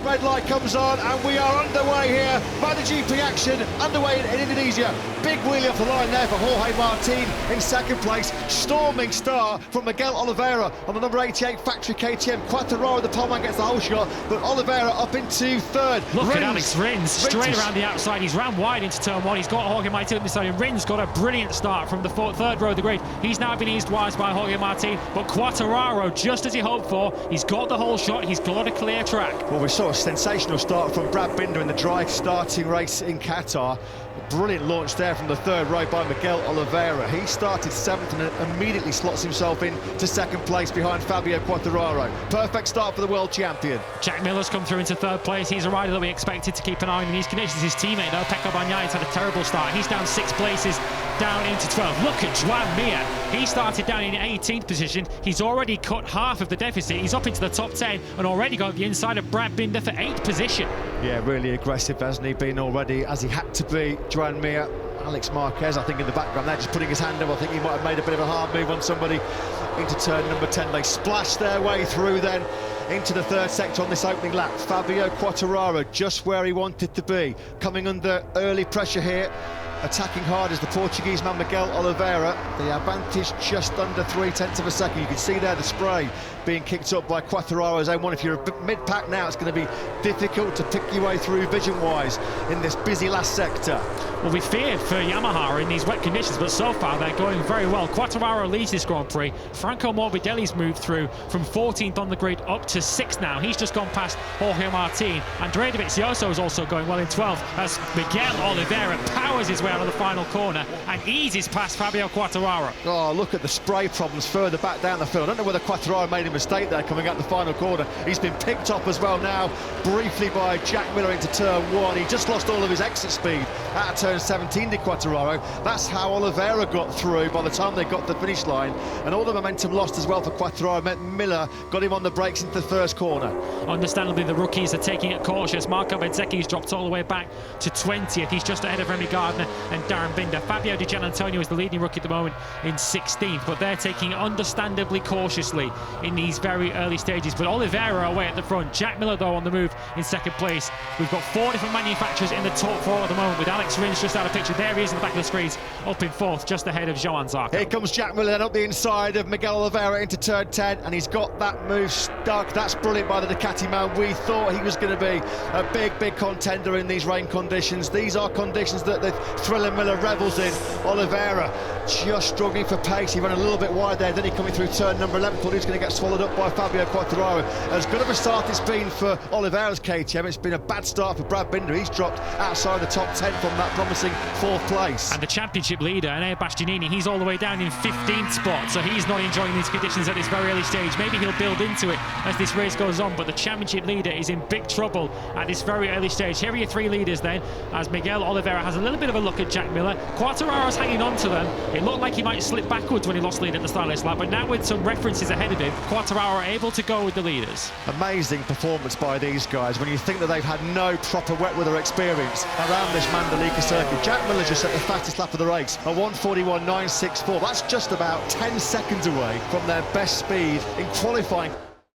red light comes on, and we are underway here. MotoGP action underway in Indonesia. Big wheelie off the line there for Jorge Martin in second place. Storming start from Miguel Oliveira on the number 88 factory KTM. Quartararo, the poleman, gets the whole shot, but Oliveira up into third. Look at Alex Rins, straight around the outside. He's ran wide into turn one. He's got Jorge Martin on the side, and Rins got a brilliant start from the third row of the grid. He's now been eased wise by Jorge Martin, but Quartararo, just as he hoped for, he's got the whole shot. He's got a clear track. Well, we saw a sensational start from Brad Binder in the dry starting race in Qatar. Brilliant launch there from the third row by Miguel Oliveira. He started seventh and immediately slots himself in to second place behind Fabio Quartararo. Perfect start for the world champion. Jack Miller's come through into third place. He's a rider that we expected to keep an eye on in these conditions. His teammate, though, Pecco Bagnaia, had a terrible start. He's down 6 places, down into 12. Look at Joan Mir. He started down in 18th position. He's already cut half of the deficit. He's up into the top 10 and already got the inside of Brad Binder for 8th position. Yeah, really aggressive, hasn't he been already, as he had to be. Joan Mir, Alex Marquez, I think in the background there, just putting his hand up. I think he might have made a bit of a hard move on somebody into turn number 10. They splashed their way through then into the third sector on this opening lap. Fabio Quartararo just where he wanted to be, coming under early pressure here. Attacking hard is the Portuguese man Miguel Oliveira. The advantage just under 0.3 of a second. You can see there the spray being kicked up by Quartararo's own one. If you're a mid-pack now, it's going to be difficult to pick your way through vision-wise in this busy last sector. Well, we feared for Yamaha in these wet conditions, but so far they're going very well. Quartararo leads this Grand Prix. Franco Morbidelli's moved through from 14th on the grid up to 6th now. He's just gone past Jorge Martin. Andrea Dovizioso is also going well in 12th as Miguel Oliveira powers his way out of the final corner and eases past Fabio Quartararo. Oh, look at the spray problems further back down the field. I don't know whether Quartararo made a mistake there coming out the final corner. He's been picked up as well now briefly by Jack Miller into turn one. He just lost all of his exit speed out of turn 17 to Quartararo. That's how Oliveira got through by the time they got to the finish line, and all the momentum lost as well for Quartararo meant Miller got him on the brakes into the first corner. Understandably, the rookies are taking it cautious. Marco Bezzecchi's dropped all the way back to 20th. He's just ahead of Remy Gardner and Darren Binder. Fabio Di Gianantonio is the leading rookie at the moment in 16th, but they're taking it understandably cautiously in these very early stages. But Oliveira away at the front. Jack Miller, though, on the move in second place. We've got 4 different manufacturers in the top 4 at the moment, with Alex Rins just out of picture. There he is in the back of the screens, up in 4th, just ahead of Joan Zarco. Here comes Jack Miller then up the inside of Miguel Oliveira into turn 10, and he's got that move stuck. That's brilliant by the Ducati man. We thought he was going to be a big contender in these rain conditions. These are conditions that the Thriller Miller revels in. Oliveira just struggling for pace. He ran a little bit wide there, then he coming through turn number 11. Thought he was going to get swallowed up by Fabio Quartararo. As good of a start it's been for Oliveira's KTM, it's been a bad start for Brad Binder. He's dropped outside the top 10 from that promising 4th place. And the championship leader, Enea Bastianini, he's all the way down in 15th spot, so he's not enjoying these conditions at this very early stage. Maybe he'll build into it as this race goes on, but the championship leader is in big trouble at this very early stage. Here are your 3 leaders then, as Miguel Oliveira has a little bit of a look at Jack Miller. Quartararo's hanging on to them. It looked like he might slip backwards when he lost lead at the start of this lap, but now with some references ahead of him, Quartararo able to go with the leaders. Amazing performance by these guys when you think that they've had no proper wet weather experience around this Mandalika circuit. Jack Miller just set the fastest lap of the race, a 1:41.964. That's just about 10 seconds away from their best speed in qualifying.